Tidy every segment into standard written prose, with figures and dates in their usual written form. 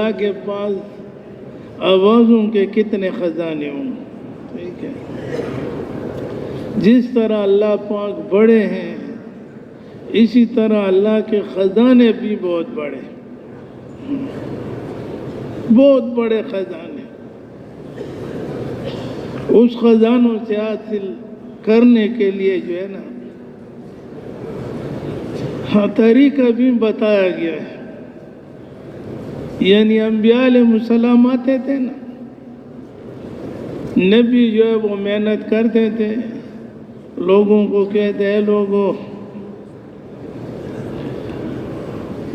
اللہ کے پاس آوازوں کے کتنے خزانے ہوں. ٹھیک ہے. جس طرح اللہ پاک بڑے ہیں اسی طرح اللہ کے خزانے بھی بہت بڑے، بہت بڑے خزانے. اس خزانوں سے حاصل کرنے کے لیے جو ہے نا طریقہ بھی بتایا گیا ہے. یعنی انبیاء علیہ السلام آتے تھے نا، نبی جو ہے وہ محنت کرتے تھے، لوگوں کو کہتے ہیں لوگوں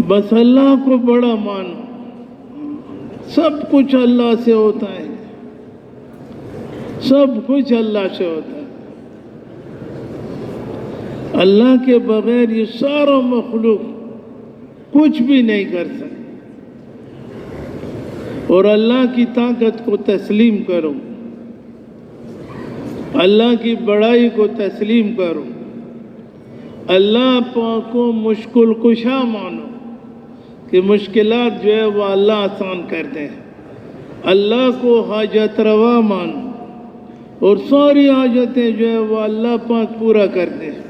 بس اللہ کو بڑا مانو، سب کچھ اللہ سے ہوتا ہے، سب کچھ اللہ سے ہوتا ہے. اللہ کے بغیر یہ سارا مخلوق کچھ بھی نہیں کر سکتا. اور اللہ کی طاقت کو تسلیم کرو، اللہ کی بڑائی کو تسلیم کرو، اللہ پاک کو مشکل کشا مانو کہ مشکلات جو ہے وہ اللہ آسان کرتے ہیں. اللہ کو حاجت روا مانو اور ساری حاجتیں جو ہے وہ اللہ پاک پورا کرتے ہیں.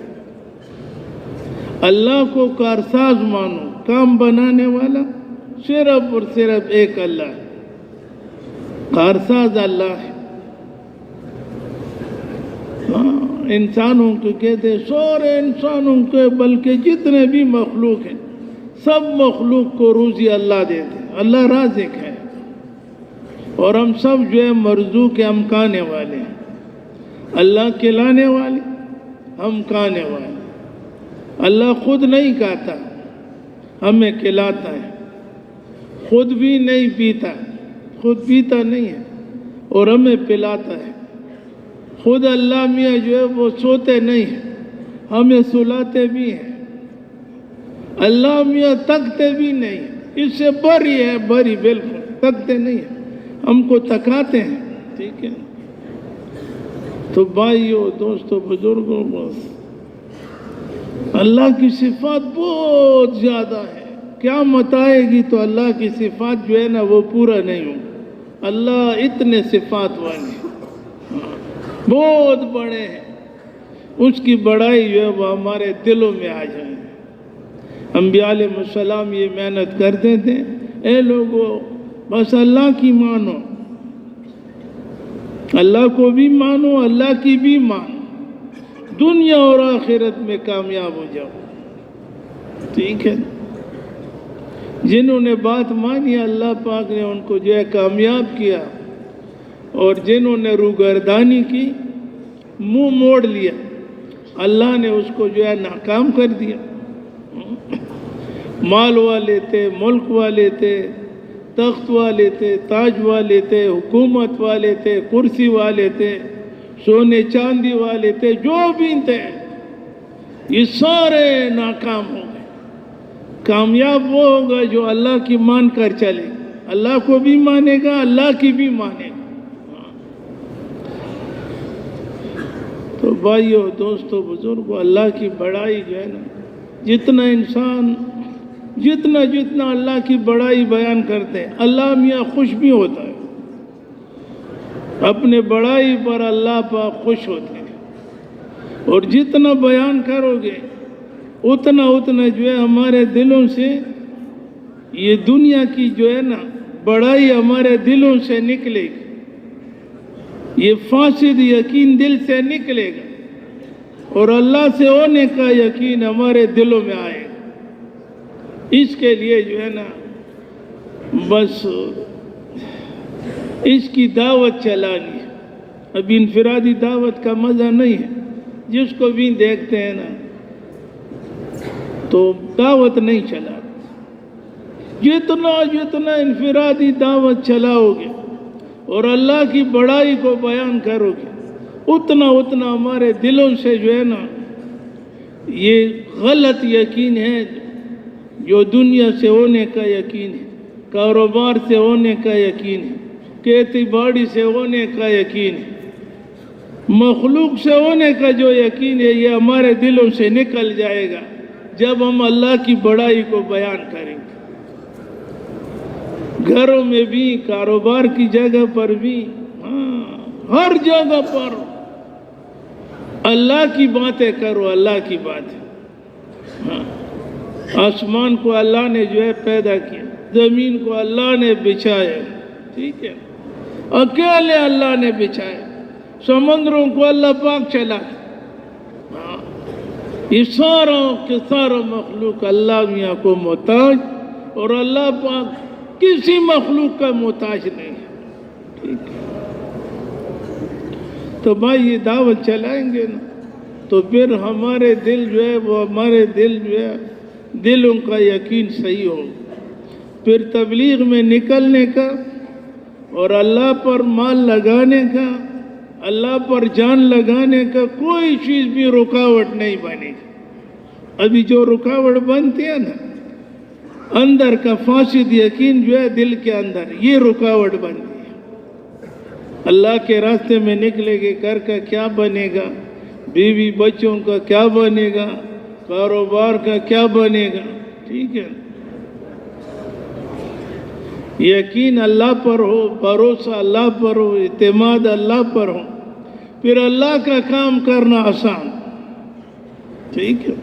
اللہ کو کارساز مانو، کام بنانے والا صرف اور صرف ایک اللہ ہے، کارساز اللہ ہے. انسانوں کو کہتے ہیں سارے انسانوں کے بلکہ جتنے بھی مخلوق ہیں سب مخلوق کو روزی اللہ دیتے ہیں، اللہ رازق ہے. اور ہم سب جو ہے مرزوق ہم کھانے والے ہیں، اللہ کھلانے والے ہم کھانے والے. اللہ خود نہیں کھاتا، ہمیں کھلاتا ہے. خود بھی نہیں پیتا، خود پیتا نہیں ہے اور ہمیں پلاتا ہے. خود اللہ میاں جو ہے وہ سوتے نہیں ہیں، ہمیں سلاتے بھی ہیں. اللہ میاں تکتے بھی نہیں ہیں، اس سے بری ہے، بری بالکل تکتے نہیں ہیں، ہم کو تکاتے ہیں. ٹھیک ہے. تو بھائیو دوستو بزرگوں بس اللہ کی صفات بہت زیادہ ہے. قیامت آئے گی تو اللہ کی صفات جو ہے نا وہ پورا نہیں ہوں. اللہ اتنے صفات والے ہیں، بہت بڑے ہیں. اس کی بڑائی جو ہے وہ ہمارے دلوں میں آ جائے. انبیاء علیہ السلام یہ محنت کرتے تھے، اے لوگو بس اللہ کی مانو، اللہ کو بھی مانو، اللہ کی بھی مانو، دنیا اور آخرت میں کامیاب ہو جاؤ. ٹھیک ہے. جنہوں نے بات مانی اللہ پاک نے ان کو جو ہے کامیاب کیا، اور جنہوں نے روگردانی کی، منہ موڑ لیا، اللہ نے اس کو جو ہے ناکام کر دیا. مال والے تھے، ملک والے تھے، تخت والے تھے، تاج والے تھے، حکومت والے تھے، کرسی والے تھے، سونے چاندی والے تھے، جو بھی تھے یہ سارے ناکام ہو گئے. کامیاب وہ ہوگا جو اللہ کی مان کر چلے، اللہ کو بھی مانے گا، اللہ کی بھی مانے گا. تو بھائیو دوستو بزرگو اللہ کی بڑائی جو ہے نا، جتنا انسان جتنا اللہ کی بڑائی بیان کرتے ہیں اللہ میاں خوش بھی ہوتا ہے. اپنے بڑائی پر اللہ پاک خوش ہوتے ہیں. اور جتنا بیان کرو گے اتنا جو ہے ہمارے دلوں سے یہ دنیا کی جو ہے نا بڑائی ہمارے دلوں سے نکلے گی. یہ فاسد یقین دل سے نکلے گا اور اللہ سے ہونے کا یقین ہمارے دلوں میں آئے گا. اس کے لیے جو ہے نا بس اس کی دعوت چلانی ہے. ابھی انفرادی دعوت کا مزہ نہیں ہے، جس کو بھی دیکھتے ہیں نا تو دعوت نہیں چلاتے. جتنا انفرادی دعوت چلاؤ گے اور اللہ کی بڑائی کو بیان کرو گے اتنا ہمارے دلوں سے جو ہے نا یہ غلط یقین ہے جو دنیا سے ہونے کا یقین ہے، کاروبار سے ہونے کا یقین ہے، کھیتی باڑی سے ہونے کا یقین ہے، مخلوق سے ہونے کا جو یقین ہے یہ ہمارے دلوں سے نکل جائے گا جب ہم اللہ کی بڑائی کو بیان کریں گے. گھروں میں بھی، کاروبار کی جگہ پر بھی، ہر جگہ پر اللہ کی باتیں کرو، اللہ کی باتیں۔ آسمان کو اللہ نے جو ہے پیدا کیا، زمین کو اللہ نے بچھایا، ٹھیک ہے، اکیلے اللہ نے بچھایا، سمندروں کو اللہ پاک چلا، یہ سارا کے سارا مخلوق اللہ میاں کو محتاج، اور اللہ پاک کسی مخلوق کا محتاج نہیں ہے، ٹھیک ہے۔ تو بھائی یہ دعوت چلائیں گے نا تو پھر ہمارے دل جو ہے وہ ہمارے دل جو ہے دلوں کا یقین صحیح ہو، پھر تبلیغ میں نکلنے کا اور اللہ پر مال لگانے کا، اللہ پر جان لگانے کا کوئی چیز بھی رکاوٹ نہیں بنے گی۔ ابھی جو رکاوٹ بنتی ہے نا، اندر کا فاسد یقین جو ہے دل کے اندر، یہ رکاوٹ بنتی ہے۔ اللہ کے راستے میں نکلے گے، گھر کا کیا بنے گا، بیوی بچوں کا کیا بنے گا، کاروبار کا کیا بنے گا، ٹھیک ہے۔ یقین اللہ پر ہو، بھروسہ اللہ پر ہو، اعتماد اللہ پر ہو، پھر اللہ کا کام کرنا آسان، ٹھیک ہے،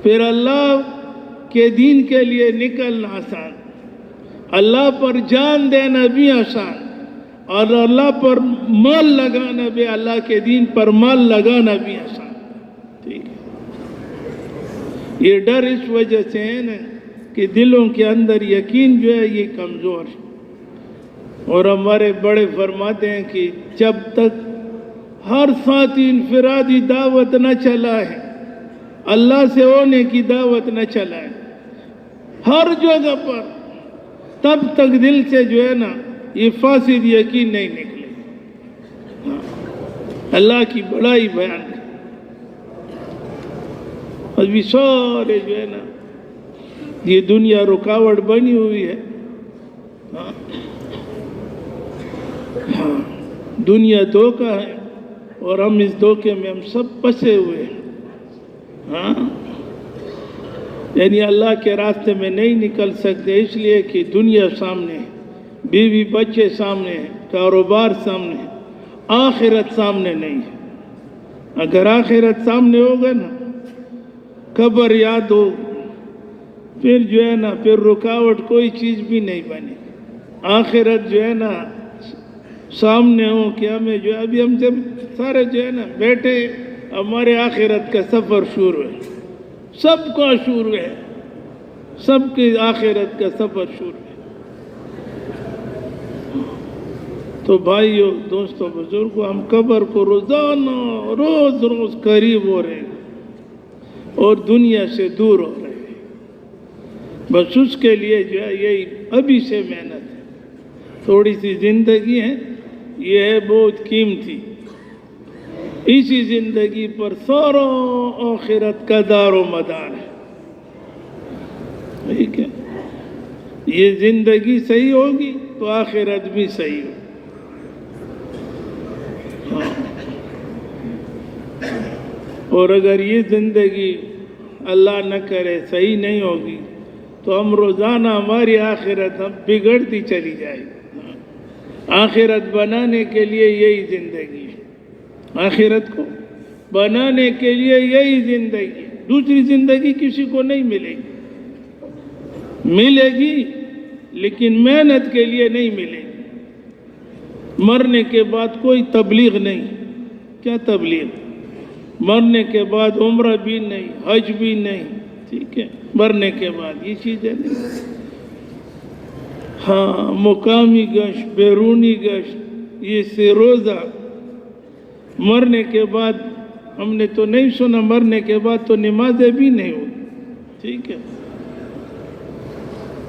پھر اللہ کے دین کے لیے نکلنا آسان، اللہ پر جان دینا بھی آسان، اور اللہ پر مال لگانا بھی، اللہ کے دین پر مال لگانا بھی آسان، ٹھیک ہے۔ یہ ڈر اس وجہ سے ہے نا کہ دلوں کے اندر یقین جو ہے یہ کمزور ہے، اور ہمارے بڑے فرماتے ہیں کہ جب تک ہر ساتھی انفرادی دعوت نہ چلائے، اللہ سے ہونے کی دعوت نہ چلائے ہر جگہ پر، تب تک دل سے جو ہے نا یہ فاسد یقین نہیں نکلے۔ اللہ کی بڑائی بیان ہے۔ ابھی سارے جو ہے نا یہ دنیا رکاوٹ بنی ہوئی ہے، دنیا دھوکہ ہے، اور ہم اس دھوکے میں ہم سب پھنسے ہوئے ہیں، یعنی اللہ کے راستے میں نہیں نکل سکتے، اس لیے کہ دنیا سامنے ہے، بیوی بچے سامنے ہیں، کاروبار سامنے ہے، آخرت سامنے نہیں ہے۔ اگر آخرت سامنے ہوگا نا، قبر یاد ہو، پھر جو ہے نا پھر رکاوٹ کوئی چیز بھی نہیں بنے۔ آخرت جو ہے نا سامنے ہو کہ ہمیں جو ہے ابھی ہم جب سارے جو ہے نا بیٹھے، ہمارے آخرت کا سفر شروع ہے، سب کا شروع ہے، سب کی آخرت کا سفر شروع ہے۔ تو بھائیو، دوستو، بزرگو، ہم قبر کو روزانہ روز روز قریب ہو رہے ہیں اور دنیا سے دور ہو رہے ہیں، بس اس کے لیے جو ہے یہی ابھی سے محنت ہے۔ تھوڑی سی زندگی ہے، یہ ہے بہت قیمتی، اسی زندگی پر سارا آخرت کا دار و مدار ہے، ٹھیک ہے۔ یہ زندگی صحیح ہوگی تو آخرت بھی صحیح ہوگی۔ اور اگر یہ زندگی اللہ نہ کرے صحیح نہیں ہوگی تو ہم روزانہ ہماری آخرت ہم بگڑتی چلی جائے گی۔ آخرت بنانے کے لیے یہی زندگی ہے، آخرت کو بنانے کے لیے یہی زندگی ہے، دوسری زندگی کسی کو نہیں ملے گی، ملے گی لیکن محنت کے لیے نہیں ملے گی۔ مرنے کے بعد کوئی تبلیغ نہیں، کیا تبلیغ؟ مرنے کے بعد عمرہ بھی نہیں، حج بھی نہیں، ٹھیک ہے، مرنے کے بعد یہ چیزیں نہیں۔ ہاں، مقامی گشت، بیرونی گشت، یہ سے روزہ، مرنے کے بعد ہم نے تو نہیں سنا، مرنے کے بعد تو نمازیں بھی نہیں ہوگی، ٹھیک ہے،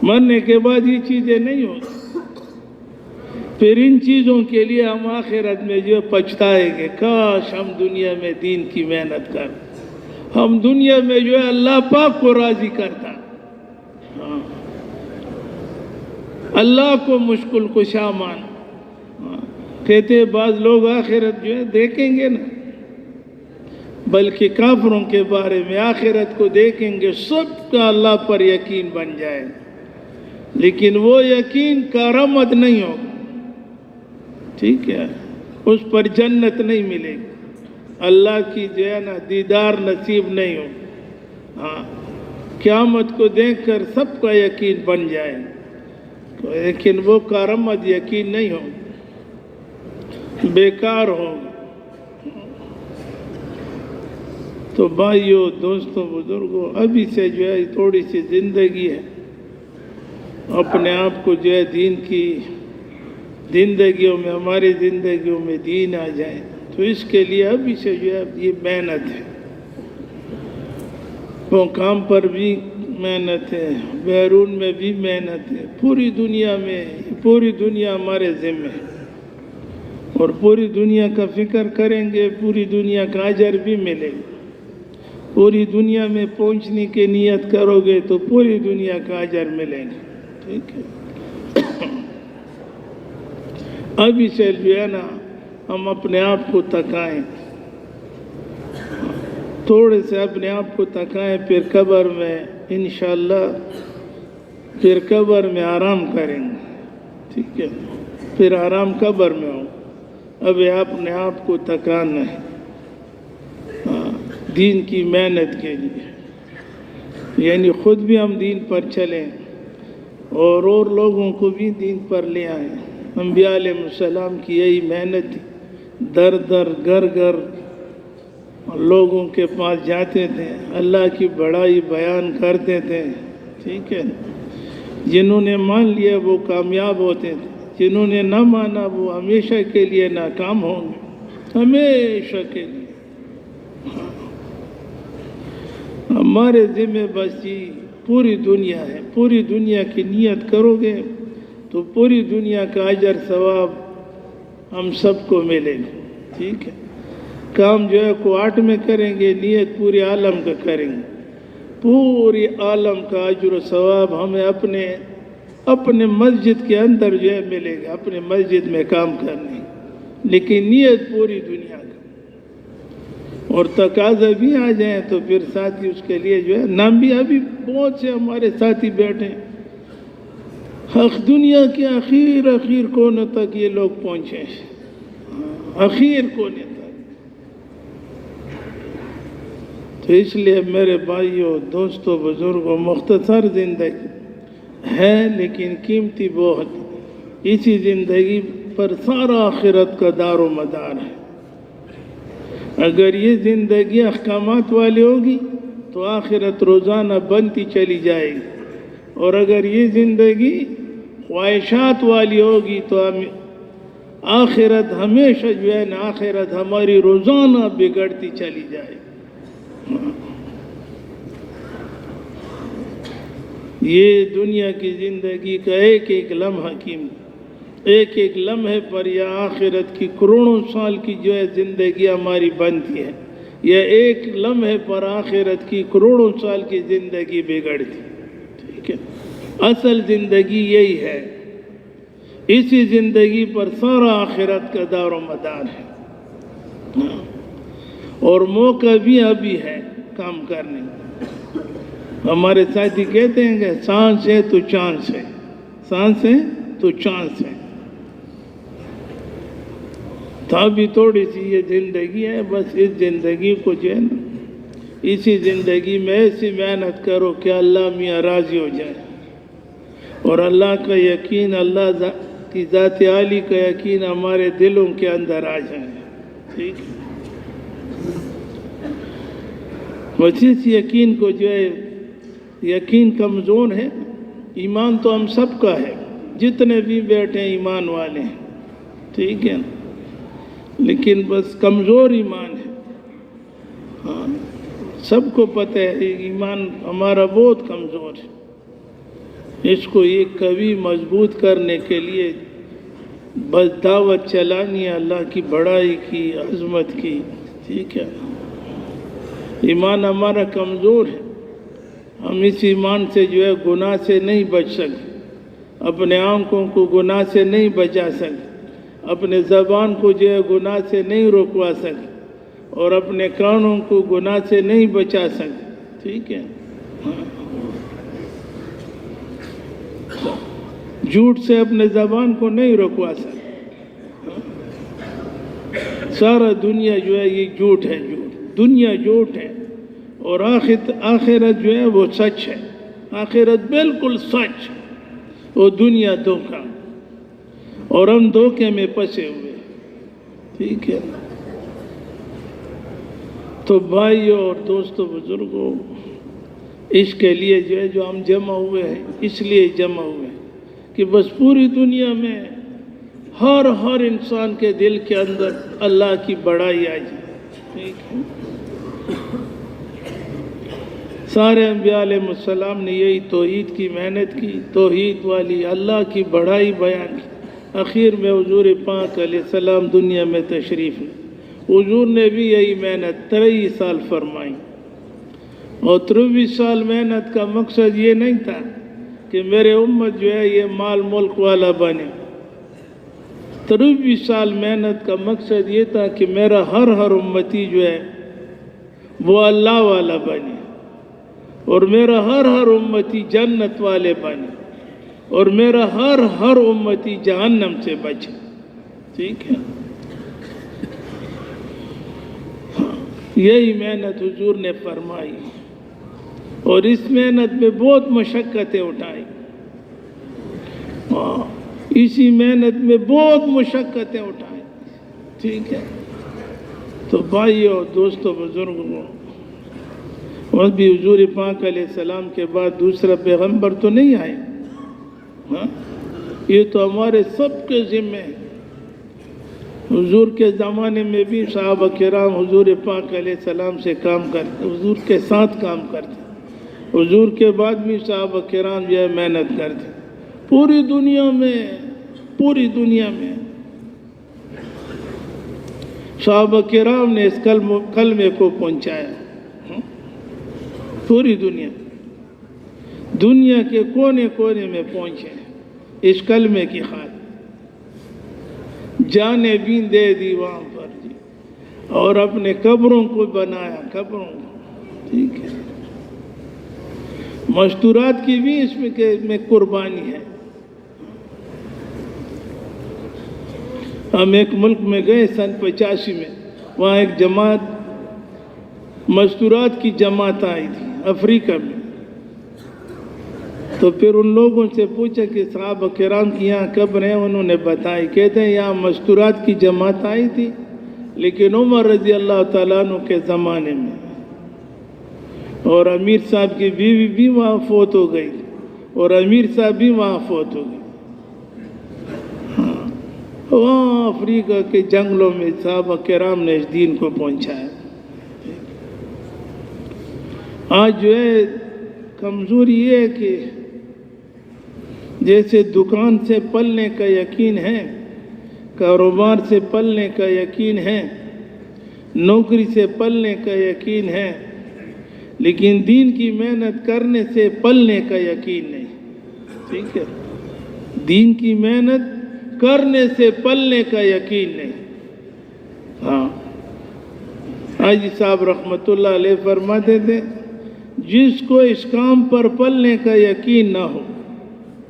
مرنے کے بعد یہ چیزیں نہیں ہوگی۔ پھر ان چیزوں کے لیے ہم آخرت میں جو پچھتائیں گے، کاش ہم دنیا میں دین کی محنت کر، ہم دنیا میں جو ہے اللہ پاک کو راضی کرتا، اللہ کو مشکل کشا مان۔ کہتے بعض لوگ آخرت جو ہے دیکھیں گے نا، بلکہ کافروں کے بارے میں آخرت کو دیکھیں گے، سب کا اللہ پر یقین بن جائے، لیکن وہ یقین کارآمد نہیں ہوگا، ٹھیک ہے، اس پر جنت نہیں ملے گی، اللہ کی جو ہے نا دیدار نصیب نہیں ہو۔ ہاں، قیامت کو دیکھ کر سب کا یقین بن جائے، لیکن وہ کارآمد یقین نہیں ہو، بیکار ہو۔ تو بھائیوں، دوستوں، بزرگوں، ابھی سے جو ہے تھوڑی سی زندگی ہے، اپنے آپ کو جو ہے دین کی زندگیوں میں، ہماری زندگیوں میں دین آ جائے، تو اس کے لیے ابھی سے جو ہے یہ محنت ہے، وہ کام پر بھی محنت ہے، بیرون میں بھی محنت ہے، پوری دنیا میں، پوری دنیا ہمارے ذمہ ہے، اور پوری دنیا کا فکر کریں گے، پوری دنیا کا اجر بھی ملے گا۔ پوری دنیا میں پہنچنے کی نیت کرو گے تو پوری دنیا کا اجر ملے گا، ٹھیک ہے۔ ابھی سے جو ہے نا ہم اپنے آپ کو تکائیں، تھوڑے سے اپنے آپ کو تکائیں، پھر قبر میں انشاءاللہ، پھر قبر میں آرام کریں گے، ٹھیک ہے، پھر آرام قبر میں ہو۔ ابھی اپنے آپ کو تکانا ہے دین کی محنت کے لیے، یعنی خود بھی ہم دین پر چلیں اور لوگوں کو بھی دین پر لے آئیں۔ انبیاء علیہ السلام کی یہی محنت تھی، در در گھر گھر لوگوں کے پاس جاتے تھے، اللہ کی بڑائی بیان کرتے تھے، ٹھیک ہے۔ جنہوں نے مان لیا وہ کامیاب ہوتے تھے، جنہوں نے نہ مانا وہ ہمیشہ کے لیے ناکام ہوں گے، ہمیشہ کے لیے۔ ہمارے ذمہ بس یہ پوری دنیا ہے، پوری دنیا کی نیت کرو گے تو پوری دنیا کا اجر ثواب ہم سب کو ملے گا، ٹھیک ہے۔ کام جو ہے کوارٹ میں کریں گے، نیت پورے عالم کا کریں گے، پوری عالم کا اجر و ثواب ہمیں اپنے مسجد کے اندر جو ہے ملے گا، اپنے مسجد میں کام کرنے، لیکن نیت پوری دنیا کا۔ اور تقاضا بھی آ جائیں تو پھر ساتھی اس کے لیے جو ہے نام بھی، ابھی بہت سے ہمارے ساتھی بیٹھے ہیں، دنیا کے آخر کونے تک یہ لوگ پہنچے، آخر کونے تک۔ تو اس لیے میرے بھائیوں، دوستوں، بزرگوں، مختصر زندگی ہے لیکن قیمتی بہت، اسی زندگی پر سارا آخرت کا دار و مدار ہے۔ اگر یہ زندگی احکامات والی ہوگی تو آخرت روزانہ بنتی چلی جائے گی، اور اگر یہ زندگی خواہشات والی ہوگی تو آخرت ہمیشہ جو ہے نا، آخرت ہماری روزانہ بگڑتی چلی جائے گی۔ یہ دنیا کی زندگی کا ایک ایک لمحہ قیمتی، ایک ایک لمحے پر یا آخرت کی کروڑوں سال کی جو ہے زندگی ہماری بنتی ہے، یا ایک لمحے پر آخرت کی کروڑوں سال کی زندگی بگڑتی، ٹھیک ہے۔ اصل زندگی یہی ہے، اسی زندگی پر سارا آخرت کا دار و مدار ہے، اور موقع بھی ابھی ہے کام کرنے کا۔ ہمارے ساتھی کہتے ہیں کہ سانس ہے تو چانس ہے، سانس ہے تو چانس ہے۔ تو ابھی تھوڑی سی یہ زندگی ہے، بس اس زندگی کو جو ہے نا، اسی زندگی میں ایسی محنت کرو کہ اللہ میاں راضی ہو جائے، اور اللہ کا یقین، اللہ کی ذات عالی کا یقین ہمارے دلوں کے اندر آ جائے، ٹھیک ہے۔ بس اس یقین کو جو ہے، یقین کمزور ہے، ایمان تو ہم سب کا ہے، جتنے بھی بیٹھے ہیں ایمان والے ہیں، ٹھیک ہے، لیکن بس کمزور ایمان ہے۔ ہاں، سب کو پتہ ہے ایمان ہمارا بہت کمزور ہے، اس کو یہ کبھی مضبوط کرنے کے لیے بس دعوت چلانی ہے اللہ کی بڑائی کی، عظمت کی، ٹھیک ہے۔ ایمان ہمارا کمزور ہے، ہم اس ایمان سے جو ہے گناہ سے نہیں بچ سکتے، اپنے آنکھوں کو گناہ سے نہیں بچا سکتے، اپنے زبان کو جو ہے گناہ سے نہیں روکوا سکتے، اور اپنے کانوں کو گناہ سے نہیں بچا سکتے، ٹھیک ہے۔ جھوٹ سے اپنے زبان کو نہیں رکوا سکتے. سارا دنیا جو ہے یہ جھوٹ ہے، جھوٹ دنیا جھوٹ ہے، اور آخرت جو ہے وہ سچ ہے. آخرت بالکل سچ اور دنیا دھوکہ، اور ہم دھوکے میں پھنسے ہوئے. ٹھیک ہے، تو بھائیوں اور دوستوں بزرگوں، اس کے لیے جو ہے جو ہم جمع ہوئے ہیں، اس لیے جمع ہوئے ہیں کہ بس پوری دنیا میں ہر انسان کے دل کے اندر اللہ کی بڑائی آ جائے. ٹھیک ہے، سارے انبیاء علیہ السلام نے یہی توحید کی محنت کی، توحید والی اللہ کی بڑائی بیان کی. آخر میں حضور پاک علیہ السلام دنیا میں تشریف لے. حضور نے بھی یہی محنت 23 سال فرمائی، اور 23 سال محنت کا مقصد یہ نہیں تھا کہ میرے امت جو ہے یہ مال ملک والا بنے. 23 سال محنت کا مقصد یہ تھا کہ میرا ہر امتی جو ہے وہ اللہ والا بنے، اور میرا ہر امتی جنت والے بنے، اور میرا ہر امتی جہنم سے بچے. ٹھیک ہے، یہی محنت حضور نے فرمائی، اور اس محنت میں بہت مشقتیں اٹھائی. اسی محنت میں بہت مشقتیں اٹھائی. ٹھیک ہے، تو بھائیوں دوستوں بزرگوں، اور بھی حضور پاک علیہ السلام کے بعد دوسرا پیغمبر تو نہیں آئے. یہ تو ہمارے سب کے ذمہ ہے. حضور کے زمانے میں بھی صحابہ کرام حضور پاک علیہ السلام سے کام کرتے، حضور کے ساتھ کام کرتے. حضور کے بعد بھی صحابہ کرام جو ہے محنت کرتے. پوری دنیا میں صحابہ کرام نے اس کلمے کو پہنچایا. پوری دنیا کے کونے میں پہنچے اس کلمے کی خاطر. جانیں بھی دے دی وہاں پر جی، اور اپنے قبروں کو بنایا، قبروں کو. ٹھیک ہے، مستورات کی بھی اس میں قربانی ہے. ہم ایک ملک میں گئے سن 85 میں، وہاں ایک جماعت مستورات کی جماعت آئی تھی افریقہ میں. تو پھر ان لوگوں سے پوچھا کہ صحابہ کرام کی یہاں قبر ہیں، انہوں نے بتائی. کہتے ہیں یہاں مستورات کی جماعت آئی تھی، لیکن عمر رضی اللہ تعالیٰ عنہ کے زمانے میں، اور امیر صاحب کی بیوی بھی وہاں فوت ہو گئی، اور امیر صاحب بھی وہاں فوت ہو گئے. وہاں افریقہ کے جنگلوں میں صحابہ کرام نے اس دین کو پہنچایا. آج جو ہے کمزوری یہ ہے کہ جیسے دکان سے پلنے کا یقین ہے، کاروبار سے پلنے کا یقین ہے، نوکری سے پلنے کا یقین ہے، لیکن دین کی محنت کرنے سے پلنے کا یقین نہیں. ٹھیک ہے، دین کی محنت کرنے سے پلنے کا یقین نہیں. ہاں، حاجی صاحب رحمت اللہ علیہ فرماتے تھے، جس کو اس کام پر پلنے کا یقین نہ ہو،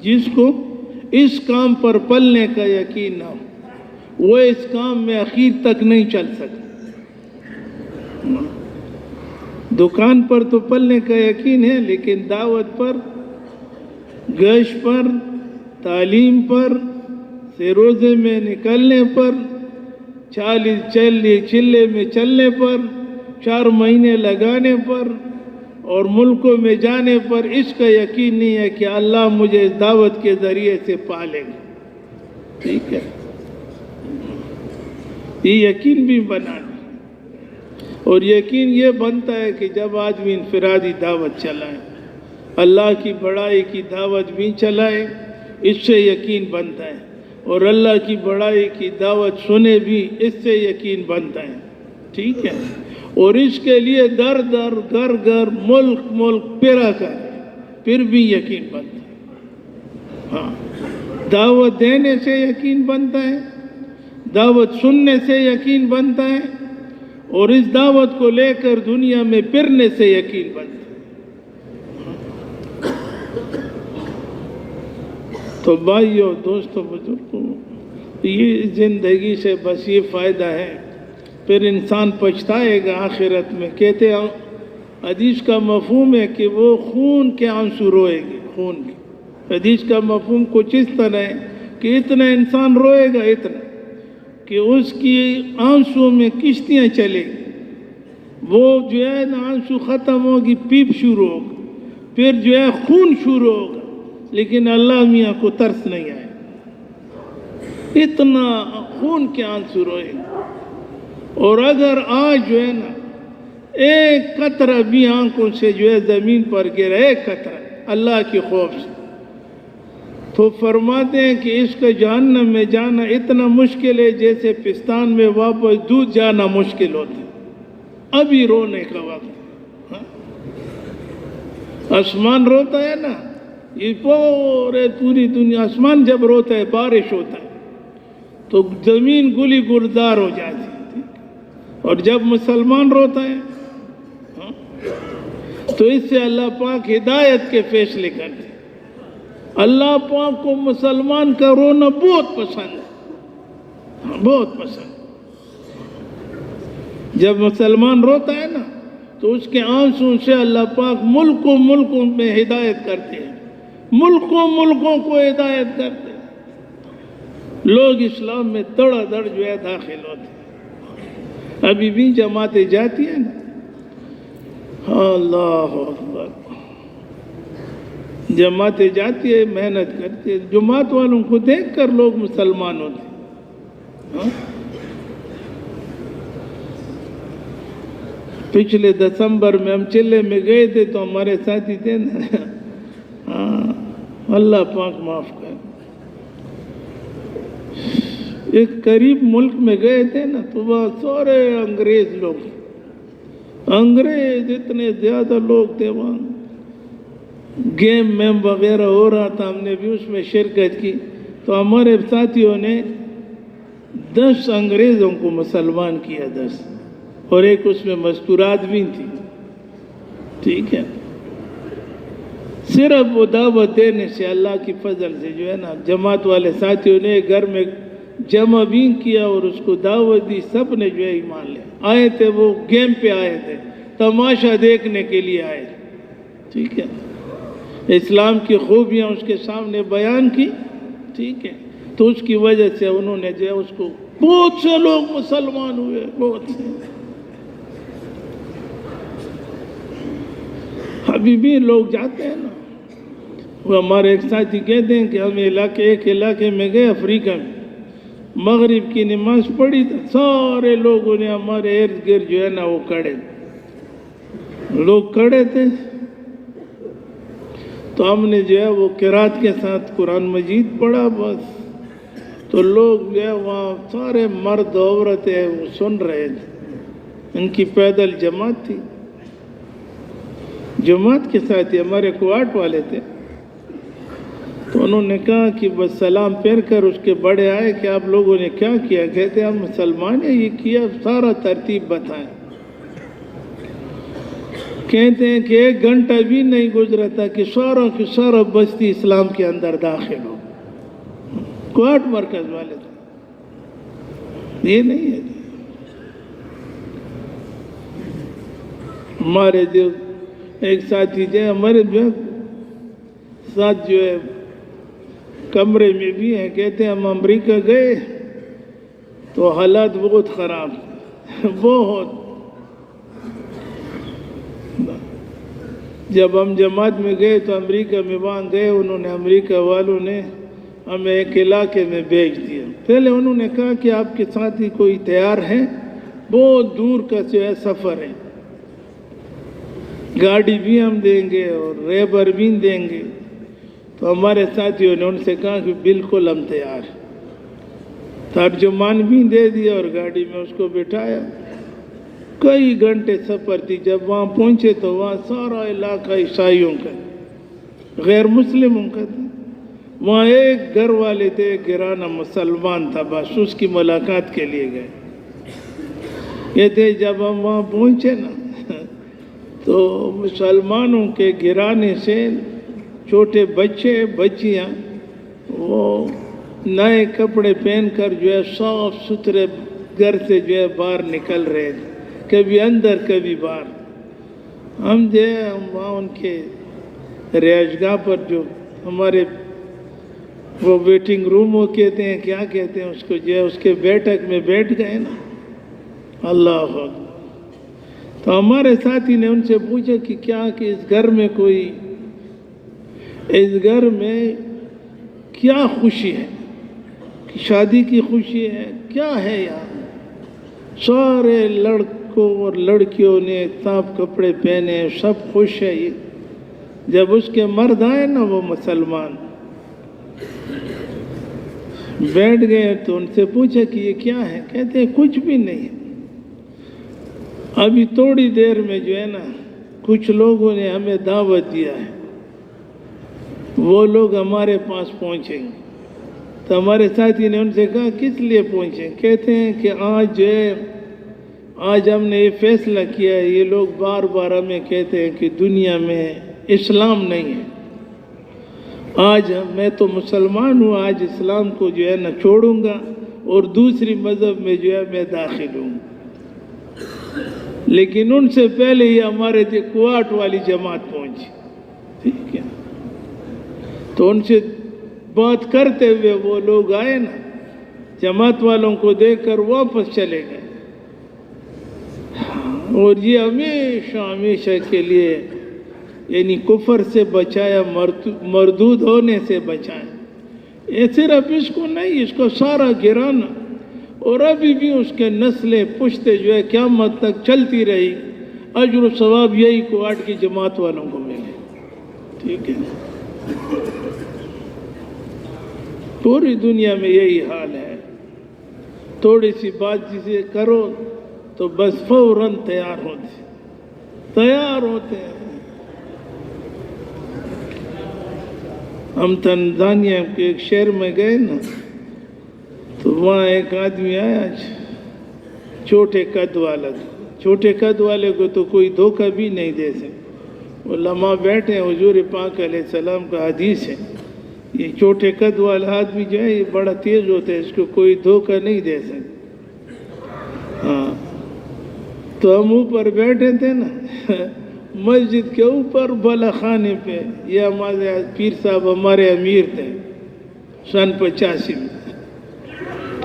جس کو اس کام پر پلنے کا یقین نہ ہو، وہ اس کام میں اخیر تک نہیں چل سکتا. دکان پر تو پلنے کا یقین ہے، لیکن دعوت پر، گشت پر، تعلیم پر، سے روزے میں نکلنے پر، 40 چلے میں چلنے پر، 4 مہینے لگانے پر، اور ملکوں میں جانے پر اس کا یقین نہیں ہے کہ اللہ مجھے اس دعوت کے ذریعے سے پالے گا. ٹھیک ہے، یہ یقین بھی بنانا. اور یقین یہ بنتا ہے کہ جب آدمی انفرادی دعوت چلائے، اللہ کی بڑائی کی دعوت بھی چلائے، اس سے یقین بنتا ہے. اور اللہ کی بڑائی کی دعوت سنے بھی، اس سے یقین بنتا ہے. ٹھیک ہے، اور اس کے لیے در در، گھر گھر، ملک پھرا کر پھر بھی یقین بنتا ہے. ہاں، دعوت دینے سے یقین بنتا ہے، دعوت سننے سے یقین بنتا ہے، اور اس دعوت کو لے کر دنیا میں پھرنے سے یقین بنتا ہے. تو تو بھائیوں، دوستوں، بزرگوں، یہ زندگی سے بس یہ فائدہ ہے، پھر انسان پچھتائے گا آخرت میں۔ کہتے ہیں حدیث کا مفہوم ہے کہ وہ خون کے آنسو روئے گی، خون کے۔ حدیث کا مفہوم کچھ اس طرح ہے کہ اتنا انسان روئے گا، اتنا کہ اس کی آنسو میں کشتیاں چلے گی۔ وہ جو ہے نا آنسو ختم ہوگی، پیپ شروع ہوگا، پھر جو ہے خون شروع ہوگا، لیکن اللہ میاں کو ترس نہیں آئے، اتنا خون کے آنسو روئے گا۔ اور اگر آج جو ہے نا ایک قطرہ بھی آنکھوں سے جو ہے زمین پر گرا، ایک قطرہ اللہ کے خوف سے، تو فرماتے ہیں کہ اس کا جہنم میں جانا اتنا مشکل ہے جیسے پستان میں واپس دودھ جانا مشکل ہوتا ہے۔ ابھی رونے کا وقت ہے۔ آسمان روتا ہے نا، یہ پوری دنیا، آسمان جب روتا ہے، بارش ہوتا ہے تو زمین گلی گلزار ہو جاتی ہے، اور جب مسلمان روتا ہے تو اس سے اللہ پاک ہدایت کے فیصلے کرتے ہیں۔ اللہ پاک کو مسلمان کا رونا بہت پسند ہے، بہت پسند۔ جب مسلمان روتا ہے نا تو اس کے آنسوں سے اللہ پاک ملکوں میں ہدایت کرتے ہیں، ملکوں کو ہدایت کرتے ہیں۔ لوگ اسلام میں دڑا دڑ جو ہے داخل ہوتے ہیں۔ ابھی بھی جماعتیں جاتی ہیں نا، اللہ اکبر، جماعتیں جاتی ہے، محنت کرتی ہے، جماعت والوں کو دیکھ کر لوگ مسلمان ہوتے ہیں۔ پچھلے دسمبر میں ہم چلے میں گئے تھے تو ہمارے ساتھی تھے نا، اللہ پاک معاف کر، ایک قریب ملک میں گئے تھے نا تو وہاں سارے انگریز لوگ، انگریز اتنے زیادہ لوگ تھے وہاں۔ گیم ویم وغیرہ ہو رہا تھا، ہم نے بھی اس میں شرکت کی، تو ہمارے ساتھیوں نے 10 انگریزوں کو مسلمان کیا، 10، اور ایک اس میں مستورات بھی تھی، ٹھیک ہے۔ صرف وہ دعوت دینے سے، اللہ کی فضل سے جو ہے نا، جماعت والے ساتھیوں نے گھر میں جمع بھی کیا اور اس کو دعوت دی، سب نے جو ہے ایمان لیا۔ آئے تھے وہ گیم پہ آئے تھے، تماشا دیکھنے کے لیے آئے تھے، ٹھیک ہے۔ اسلام کی خوبیاں اس کے سامنے بیان کی، ٹھیک ہے، تو اس کی وجہ سے انہوں نے جو ہے اس کو، بہت سے لوگ مسلمان ہوئے، بہت سے۔ ابھی بھی لوگ جاتے ہیں نا، وہ ہمارے ایک ساتھی کہتے ہیں کہ ہم ایک علاقے میں گئے افریقہ میں، مغرب کی نماز پڑھی تو سارے لوگوں نے ہمارے ارد گرد جو ہے نا وہ لوگ کھڑے تھے، تو ہم نے جو ہے وہ قرات کے ساتھ قرآن مجید پڑھا، بس تو لوگ جو ہے وہاں سارے مرد عورتیں وہ سن رہے تھے، ان کی پیدل جماعت تھی، جماعت کے ساتھ ہی ہمارے کوارٹ والے تھے، تو انہوں نے کہا کہ بس سلام پھیر کر اس کے بڑے آئے کہ آپ لوگوں نے کیا کیا؟ کہتے ہم مسلمان ہیں، یہ کیا، سارا ترتیب بتائیں۔ کہتے ہیں کہ 1 گھنٹہ بھی نہیں گزرا تھا کہ سارا بستی اسلام کے اندر داخل ہو، کوارٹ مرکز والے تھے، یہ نہیں ہے۔ ہمارے جو ایک ساتھی تھے، ہمارے جو ساتھ جو ہے کمرے میں بھی ہیں، کہتے ہیں ہم امریکہ گئے تو حالات بہت خراب تھے، بہت۔ جب ہم جماعت میں گئے تو امریکہ میں وہاں گئے، انہوں نے، امریکہ والوں نے ہمیں ایک علاقے میں بھیج دیا۔ پہلے انہوں نے کہا کہ آپ کے ساتھی کوئی تیار ہے، بہت دور کا جو ہے سفر ہے، گاڑی بھی ہم دیں گے اور ریبر بھی دیں گے۔ تو ہمارے ساتھیوں نے ان سے کہا کہ بالکل ہم تیار ہیں، ترجمان بھی دے دیا اور گاڑی میں اس کو بٹھایا۔ کئی گھنٹے سفر تھی، جب وہاں پہنچے تو وہاں سارا علاقہ عیسائیوں کا، غیر مسلموں کا تھا۔ وہاں ایک گھر والے تھے، گرانا مسلمان تھا، بس اس کی ملاقات کے لیے گئے۔ کہتے جب ہم وہاں پہنچے نا تو مسلمانوں کے گرانے سے چھوٹے بچے بچیاں وہ نئے کپڑے پہن کر جو ہے صاف ستھرے گھر سے جو ہے باہر نکل رہے تھے، کبھی اندر کبھی باہر. ہم جو ہے وہاں ان کے رہائش گاہ پر جو ہمارے وہ ویٹنگ روم وہ کہتے ہیں، کیا کہتے ہیں اس کو، جو ہے اس کے بیٹھک میں بیٹھ گئے نا. اللہ اکبر. تو ہمارے ساتھی نے ان سے پوچھا کہ کیا کہ اس گھر میں کیا خوشی ہے، کہ شادی کی خوشی ہے، کیا ہے یار؟ سارے لڑکوں اور لڑکیوں نے صاف کپڑے پہنے، سب خوش ہے. یہ جب اس کے مرد آئے نا وہ مسلمان بیٹھ گئے تو ان سے پوچھا کہ یہ کیا ہے؟ کہتے ہیں کچھ بھی نہیں ہے. ابھی تھوڑی دیر میں جو ہے نا کچھ لوگوں نے ہمیں دعوت دیا ہے، وہ لوگ ہمارے پاس پہنچیں گے. تو ہمارے ساتھی نے ان سے کہا کس لیے پہنچیں؟ کہتے ہیں کہ آج ہم نے یہ فیصلہ کیا ہے. یہ لوگ بار بار ہمیں کہتے ہیں کہ دنیا میں اسلام نہیں ہے. آج میں تو مسلمان ہوں، آج اسلام کو جو ہے نا چھوڑوں گا اور دوسری مذہب میں جو ہے میں داخل ہوں. لیکن ان سے پہلے ہی ہمارے کوارٹ والی جماعت پہنچی. ٹھیک ہے، تو ان سے بات کرتے ہوئے وہ لوگ آئے نا، جماعت والوں کو دیکھ کر واپس چلے گئے. اور یہ ہمیشہ کے لیے یعنی کفر سے بچایا، مردود ہونے سے بچایا. یہ صرف اس کو نہیں، اس کو سارا گرانا. اور ابھی بھی اس کے نسلیں پشتے جو ہے قیامت تک چلتی رہی. اجر و ثواب یہی کوارٹ کی جماعت والوں کو ملے. ٹھیک ہے، پوری دنیا میں یہی حال ہے. تھوڑی سی بات جسے کرو تو بس فوراً تیار ہوتے ہیں. ہم تنزانیہ کے ایک شہر میں گئے نا، تو وہاں ایک آدمی آیا چھوٹے قد والا تھا. چھوٹے قد والے کو تو کوئی دھوکہ بھی نہیں دے سکتا. علماء بیٹھے ہیں، حضور پاک علیہ السلام کا حدیث ہے، یہ چھوٹے قد والا آدمی جو ہے یہ بڑا تیز ہوتا ہے، اس کو کوئی دھوکہ نہیں دے سکتا. ہاں، تو ہم اوپر بیٹھے تھے نا مسجد کے اوپر بالا خانے پہ. یہ ہمارے پیر صاحب ہمارے امیر تھے سن 85 میں.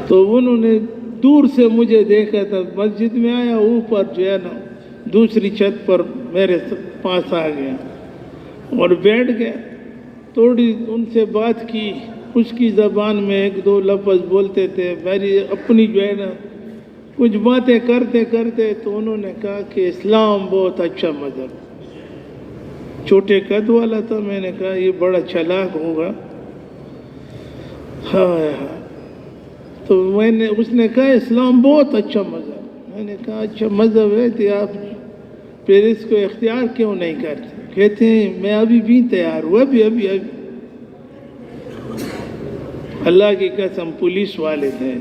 تو انہوں نے دور سے مجھے دیکھا تھا، مسجد میں آیا، اوپر جو ہے نا دوسری چھت پر میرے پاس آ گیا اور بیٹھ گیا. تھوڑی ان سے بات کی، اس کی زبان میں ایک دو لفظ بولتے تھے، میری اپنی جو ہے نا کچھ باتیں کرتے کرتے تو انہوں نے کہا کہ اسلام بہت اچھا مذہب. چھوٹے قد والا تھا. میں نے کہا یہ بڑا چالاک ہوگا. ہاں، تو اس نے کہا اسلام بہت اچھا مذہب. میں نے کہا اچھا مذہب ہے تو آپ پھر اس کو اختیار کیوں نہیں کرتے؟ کہتے ہیں میں ابھی بھی تیار ہوں، ابھی اللہ کی قسم پولیس والے تھے.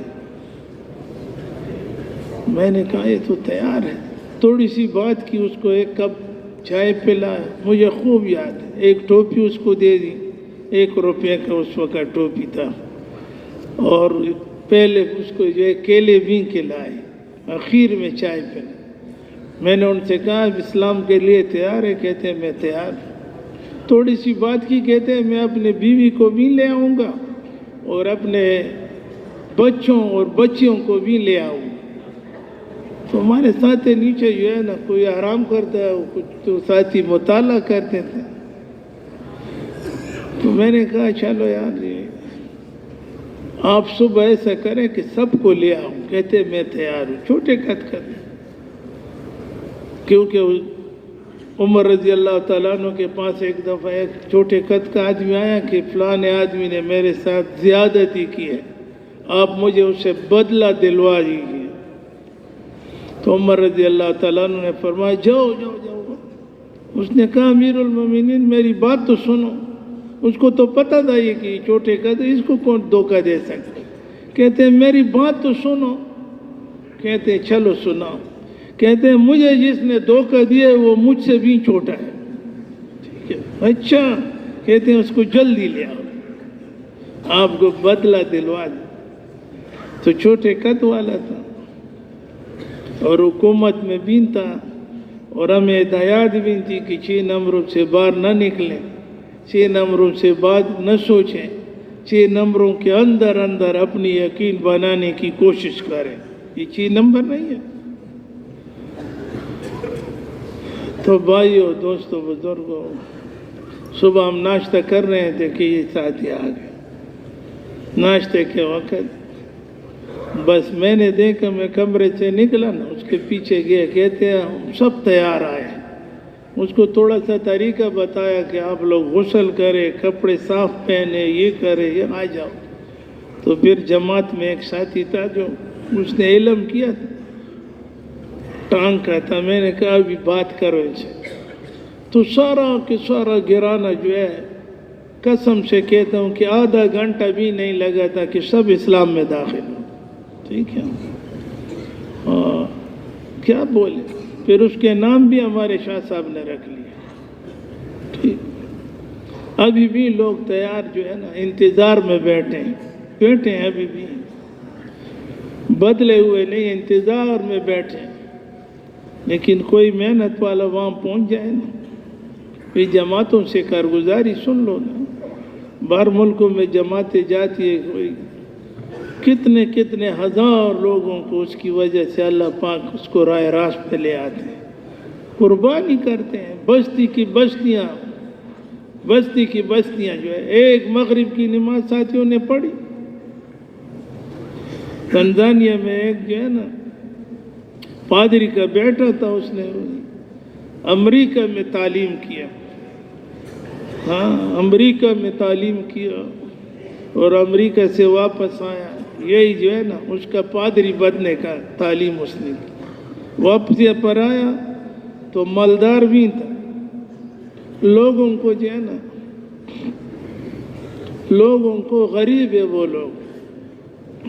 میں نے کہا یہ تو تیار ہے. تھوڑی سی بات کی، اس کو ایک کپ چائے پلایا، مجھے خوب یاد ہے. ایک ٹوپی اس کو دے دی، 1 روپے کا اس وقت ٹوپی تھا. اور پہلے اس کو جو ہے کیلے بھی کھلائے، آخر میں چائے پلائی. میں نے ان سے کہا اسلام کے لیے تیار ہے؟ کہتے ہیں میں تیار ہوں. تھوڑی سی بات کی، کہتے ہیں میں اپنے بیوی کو بھی لے آؤں گا اور اپنے بچوں اور بچیوں کو بھی لے آؤں. تو ہمارے ساتھی نیچے جو ہے نا کوئی آرام کرتا ہے، کچھ تو ساتھی مطالعہ کرتے تھے. تو میں نے کہا چلو یار آپ صبح ایسا کریں کہ سب کو لے آؤں. کہتے ہیں میں تیار ہوں. چھوٹے قد کر، کیونکہ عمر رضی اللہ تعالیٰ عنہ کے پاس ایک دفعہ ایک چھوٹے قد کا آدمی آیا کہ فلاں آدمی نے میرے ساتھ زیادتی کی ہے، آپ مجھے اس سے بدلہ دلوا دیجیے. تو عمر رضی اللہ تعالیٰ عنہ نے فرمایا جاؤ. اس نے کہا امیر المومنین میری بات تو سنو. اس کو تو پتہ تھا یہ کہ چھوٹے قد، اس کو کون دھوکہ دے سکتے. کہتے ہیں میری بات تو سنو. کہتے ہیں چلو سناؤ. کہتے ہیں مجھے جس نے دھوکہ دیا وہ مجھ سے بھی چھوٹا ہے. ٹھیک ہے، اچھا. کہتے ہیں اس کو جلدی لے آؤ. آپ کو بدلہ دلوا دیں. تو چھوٹے قد والا تھا اور حکومت میں بھی تھا، اور ہمیں ہدایات بھی تھی کہ 6 نمبروں سے باہر نہ نکلیں، 6 نمبروں سے بعد نہ سوچیں، 6 نمبروں کے اندر اندر اپنی یقین بنانے کی کوشش کریں. یہ 6 نمبر نہیں ہے. تو بھائیو، دوستو، بزرگوں، صبح ہم ناشتہ کر رہے تھے کہ یہ ساتھی آ گئے. ناشتے کے وقت بس میں نے دیکھا، میں کمرے سے نکلا نا، اس کے پیچھے گئے، کہتے ہیں ہم سب تیار آئے. اس کو تھوڑا سا طریقہ بتایا کہ آپ لوگ غسل کرے، کپڑے صاف پہنے، یہ کرے، یہ آ جاؤ. تو پھر جماعت میں ایک ساتھی تھا جو اس نے علم کیا تھا، ٹانگ کا تھا. میں نے کہا ابھی بات کرو ان سے. تو سارا کے سارا گرانا جو ہے، قسم سے کہتا ہوں کہ آدھا گھنٹہ بھی نہیں لگا تھا کہ سب اسلام میں داخل ہو. ٹھیک ہے، کیا بولے. پھر اس کے نام بھی ہمارے شاہ صاحب نے رکھ لیا. ٹھیک، ابھی بھی لوگ تیار جو ہے نا انتظار میں بیٹھے ہیں، ابھی بھی بدلے ہوئے نہیں، انتظار میں بیٹھے ہیں. لیکن کوئی محنت والا وہاں پہنچ جائے نا. یہ جماعتوں سے کارگزاری سن لو نا. باہر ملکوں میں جماعتیں جاتی ہے، کوئی کتنے ہزار لوگوں کو اس کی وجہ سے اللہ پاک اس کو راہ راست پہ لے آتے ہیں، قربانی کرتے ہیں. بستی کی بستیاں جو ہے، ایک مغرب کی نماز ساتھیوں نے پڑھی. تنزانیہ میں ایک جو ہے نا پادری کا بیٹا تھا، اس نے امریکہ میں تعلیم کیا. امریکہ میں تعلیم کیا اور امریکہ سے واپس آیا. یہی جو ہے نا اس کا پادری بننے کا تعلیم اس نے کی. واپس پر آیا تو مالدار بھی تھا. لوگوں کو جو ہے نا، لوگوں کو غریب ہے وہ لوگ،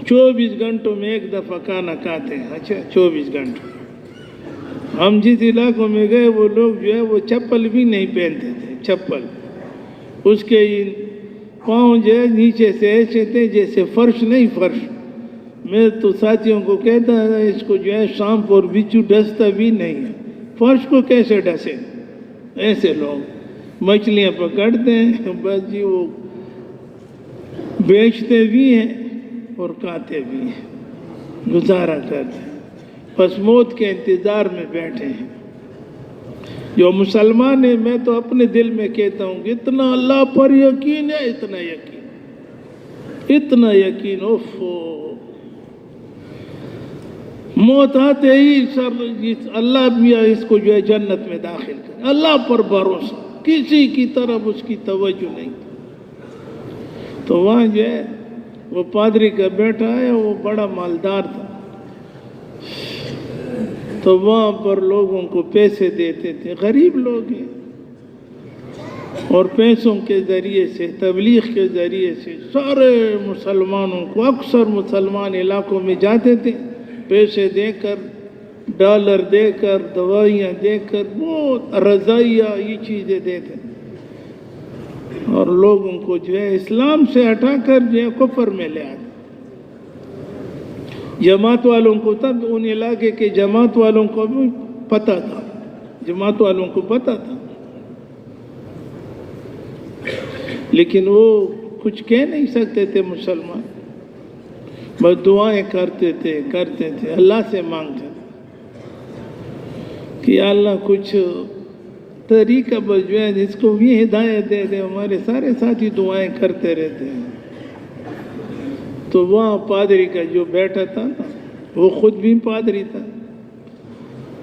24 گھنٹوں میں ایک دفعہ کھانا کھاتے ہیں. اچھا، 24 گھنٹوں. ہم جس علاقوں میں گئے وہ لوگ جو ہے وہ چپل بھی نہیں پہنتے تھے. چپل اس کے پاؤں جو ہے نیچے سے ایسے تھے جیسے فرش نہیں، فرش. میں تو ساتھیوں کو کہتا ہے اس کو جو ہے شامپ اور بچو ڈستا بھی نہیں ہے، فرش کو کیسے ڈسے. ایسے لوگ مچھلیاں پکڑتے ہیں، بس جی وہ بیچتے بھی ہیں اور کھاتے بھی ہیں، گزارا کرتے ہیں. بس موت کے انتظار میں بیٹھے ہیں. جو مسلمان ہے، میں تو اپنے دل میں کہتا ہوں کہ اتنا اللہ پر یقین ہے، اتنا یقین موت آتے ہی اللہ بھی اس کو جو ہے جنت میں داخل کرے. اللہ پر بھروسہ، کسی کی طرف اس کی توجہ نہیں. تو وہاں جو ہے وہ پادری کا بیٹا ہے، وہ بڑا مالدار تھا. تو وہاں پر لوگوں کو پیسے دیتے تھے، غریب لوگ ہیں، اور پیسوں کے ذریعے سے، تبلیغ کے ذریعے سے سارے مسلمانوں کو، اکثر مسلمان علاقوں میں جاتے تھے، پیسے دے کر، ڈالر دے کر، دوائیاں دے کر، بہت رضائیہ یہ چیزیں دیتے، اور لوگوں کو جو ہے اسلام سے ہٹا کر جو ہے کفر میں لے آتے. جماعت والوں کو تب ان علاقے کے جماعت والوں کو بھی پتہ تھا، جماعت والوں کو پتہ تھا، لیکن وہ کچھ کہہ نہیں سکتے تھے. مسلمان بس دعائیں کرتے تھے، اللہ سے مانگتے تھے کہ اللہ کچھ طریقہ بس جو ہے جس کو بھی ہدایت دے دے. ہمارے سارے ساتھی دعائیں کرتے رہتے ہیں. تو وہاں پادری کا جو بیٹا تھا نا، وہ خود بھی پادری تھا.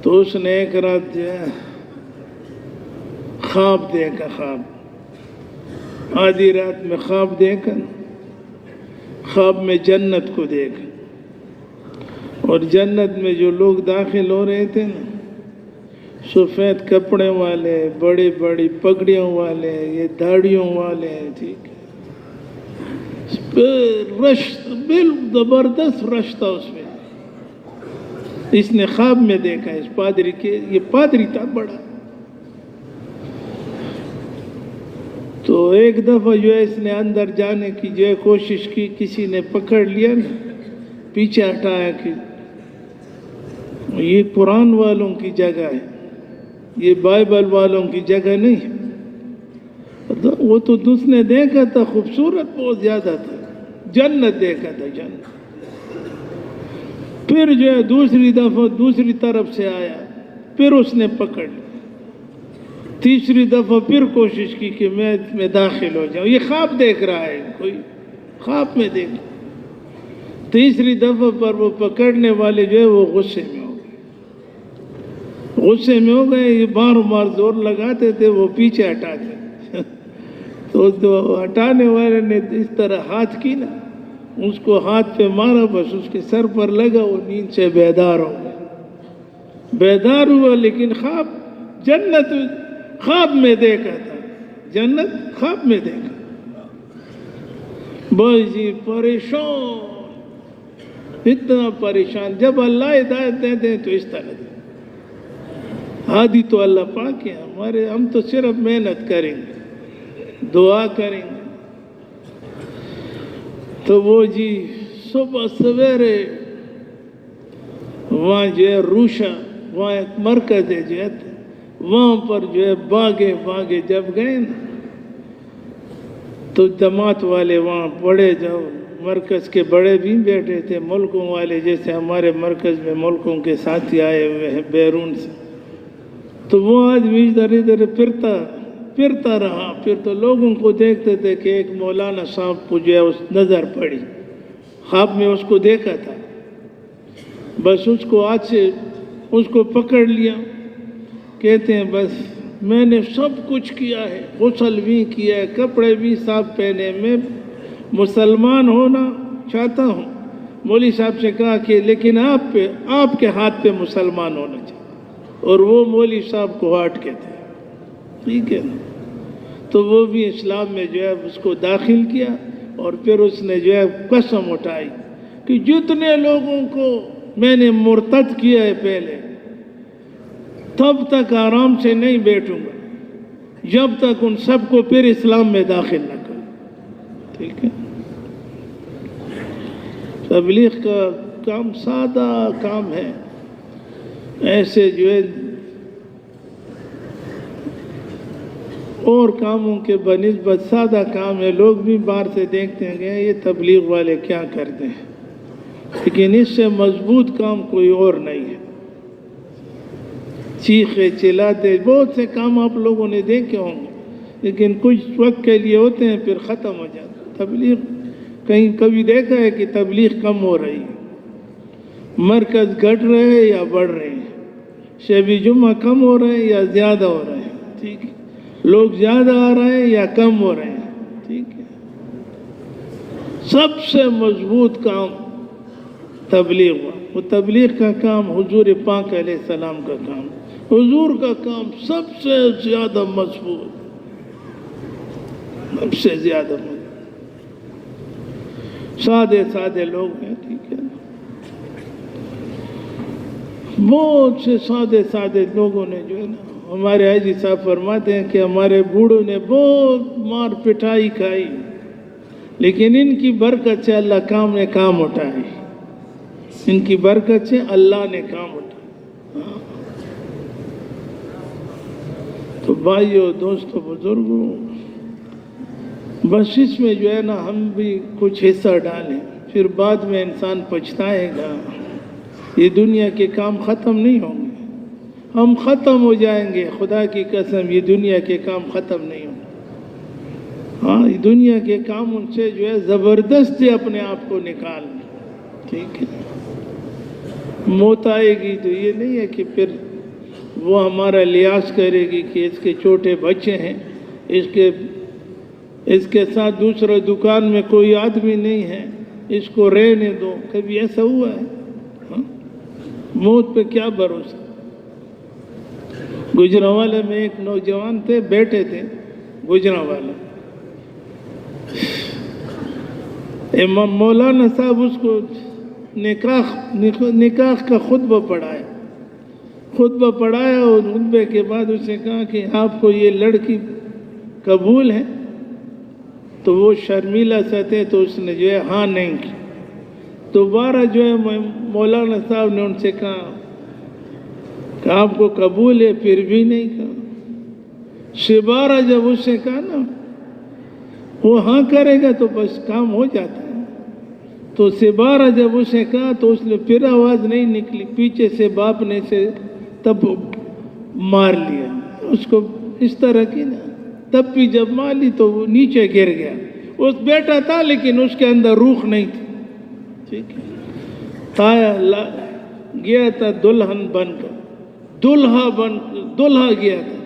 تو اس نے ایک رات جو ہے خواب دیکھا، خواب آدھی رات میں خواب دیکھا. خواب میں جنت کو دیکھا، اور جنت میں جو لوگ داخل ہو رہے تھے نا، سفید کپڑے والے، بڑی بڑی پگڑیوں والے، یہ داڑھیوں والے، ٹھیک ہے، رش، زبردست رش تھا اس میں. اس نے خواب میں دیکھا اس پادری کے، یہ پادری تھا بڑا. تو ایک دفعہ جو ہے اس نے اندر جانے کی جو ہے کوشش کی، کسی نے پکڑ لیا نا، پیچھے ہٹایا کہ یہ قرآن والوں کی جگہ ہے، یہ بائبل والوں کی جگہ نہیں ہے۔ وہ تو اس نے دیکھا تھا خوبصورت بہت زیادہ تھا، جنت دیکھا تھا، جنت۔ پھر جو ہے دوسری دفعہ دوسری طرف سے آیا، پھر اس نے پکڑ لیا۔ تیسری دفعہ پھر کوشش کی کہ میں اس میں داخل ہو جاؤں، یہ خواب دیکھ رہا ہے، کوئی خواب میں دیکھ۔ تیسری دفعہ پر وہ پکڑنے والے جو ہے وہ غصے میں ہو گئے، غصے میں ہو گئے، یہ بار بار زور لگاتے تھے، وہ پیچھے ہٹاتے تو ہٹانے والے نے اس طرح ہاتھ کی نا، اس کو ہاتھ پہ مارا، بس اس کے سر پر لگا، وہ نیند سے بیدار ہو گیا، بیدار ہوا۔ لیکن خواب جنت خواب میں دیکھا تھا، جنت خواب میں دیکھا۔ بھائی جی پریشان، اتنا پریشان۔ جب اللہ ہدایت دے دیں تو اس طرح دے، ہادی تو اللہ پاک ہے ہمارے، ہم تو صرف محنت کریں گے، دعا کریں گے۔ تو وہ جی صبح سویرے وہاں جو ہے روشا، وہاں ایک مرکز ہے جو ہے، وہاں پر جو ہے باغے جب گئے نا، تو جماعت والے وہاں بڑے، جو مرکز کے بڑے بھی بیٹھے تھے، ملکوں والے، جیسے ہمارے مرکز میں ملکوں کے ساتھی آئے ہوئے ہیں بیرون سے، تو وہ آدمی ادھر ادھر پھرتا رہا۔ پھر تو لوگوں کو دیکھتے تھے کہ ایک مولانا صاحب کو جو ہے اس نظر پڑی، خواب میں اس کو دیکھا تھا، بس اس کو ہاتھ سے اس کو پکڑ لیا۔ کہتے ہیں بس میں نے سب کچھ کیا ہے، غسل بھی کیا ہے، کپڑے بھی صاف پہنے، میں مسلمان ہونا چاہتا ہوں۔ مولوی صاحب سے کہا کہ لیکن آپ کے ہاتھ پہ مسلمان ہونا چاہیے، اور وہ مولوی صاحب کو ہاٹ کے تھے، ٹھیک ہے نا۔ تو وہ بھی اسلام میں جو ہے اس کو داخل کیا، اور پھر اس نے جو ہے قسم اٹھائی کہ جتنے لوگوں کو میں نے مرتد کیا ہے پہلے، تب تک آرام سے نہیں بیٹھوں گا جب تک ان سب کو پھر اسلام میں داخل نہ کروں، ٹھیک ہے۔ تبلیغ کا کام سادہ کام ہے، ایسے جو ہے اور کاموں کے بنسبت سادہ کام ہے۔ لوگ بھی باہر سے دیکھتے ہیں کہ یہ تبلیغ والے کیا کرتے ہیں، لیکن اس سے مضبوط کام کوئی اور نہیں ہے۔ چیخے چلاتے بہت سے کام آپ لوگوں نے دیکھے ہوں گے، لیکن کچھ وقت کے لیے ہوتے ہیں پھر ختم ہو جاتے۔ تبلیغ کبھی دیکھا ہے کہ تبلیغ کم ہو رہی ہے؟ مرکز گھٹ رہے ہیں یا بڑھ رہے ہیں؟ شب جمعہ کم ہو رہے ہیں یا زیادہ ہو رہے ہیں؟ ٹھیک ہے، لوگ زیادہ آ رہے ہیں یا کم ہو رہے ہیں؟ ٹھیک ہے۔ سب سے مضبوط کام تبلیغ ہوا، وہ تبلیغ کا کام حضور پاک علیہ السلام کا کام، حضور کا کام سب سے زیادہ مضبوط، سب سے زیادہ مضبوط۔ سادے لوگ ہیں، ٹھیک ہے، بہت سے سادے لوگوں نے جو ہے نا، ہمارے حاجی صاحب فرماتے ہیں کہ ہمارے بوڑھوں نے بہت مار پٹائی کھائی، لیکن ان کی برکت سے اللہ نے کام اٹھائے، ان کی برکت سے اللہ نے کام اٹھایا۔ تو بھائیوں، دوستوں، بزرگوں، بس اس میں جو ہے نا ہم بھی کچھ حصہ ڈالیں، پھر بعد میں انسان پچھتائے گا۔ یہ دنیا کے کام ختم نہیں ہوں گے، ہم ختم ہو جائیں گے، خدا کی قسم یہ دنیا کے کام ختم نہیں ہوں گے۔ ہاں، یہ دنیا کے کام ان سے جو ہے زبردستی اپنے آپ کو نکالنا، ٹھیک ہے۔ موت آئے گی تو یہ نہیں ہے کہ پھر وہ ہمارا لحاظ کرے گی کہ اس کے چھوٹے بچے ہیں، اس کے ساتھ دوسرے دکان میں کوئی آدمی نہیں ہے، اس کو رہنے دو۔ کبھی ایسا ہوا ہے؟ ہاں؟ موت پہ کیا بھروسہ؟ گجرانوالہ میں ایک نوجوان تھے، بیٹھے تھے گجرانوالہ، امام مولانا صاحب اس کو نکاح کا خطبہ پڑھایا، اور خطبے کے بعد اس نے کہا کہ آپ کو یہ لڑکی قبول ہے؟ تو وہ شرمیلا سا تھے تو اس نے جو ہے ہاں نہیں کی. دوبارہ جو ہے مولانا صاحب نے ان سے کہا کہ آپ کو قبول ہے، پھر بھی نہیں کہا. دوبارہ جب اس سے کہا نا وہ ہاں کرے گا تو بس کام ہو جاتا ہے. تو دوبارہ جب اسے کہا تو اس نے پھر آواز نہیں نکلی. پیچھے سے باپ نے سے تب مار لیا اس کو اس طرح کی نا. تب بھی جب مار لی تو وہ نیچے گر گیا. اس بیٹا تھا لیکن اس کے اندر روح نہیں تھی. ٹھیک ہے. تایا گیا تھا دلہن بن کر، دلہا گیا تھا.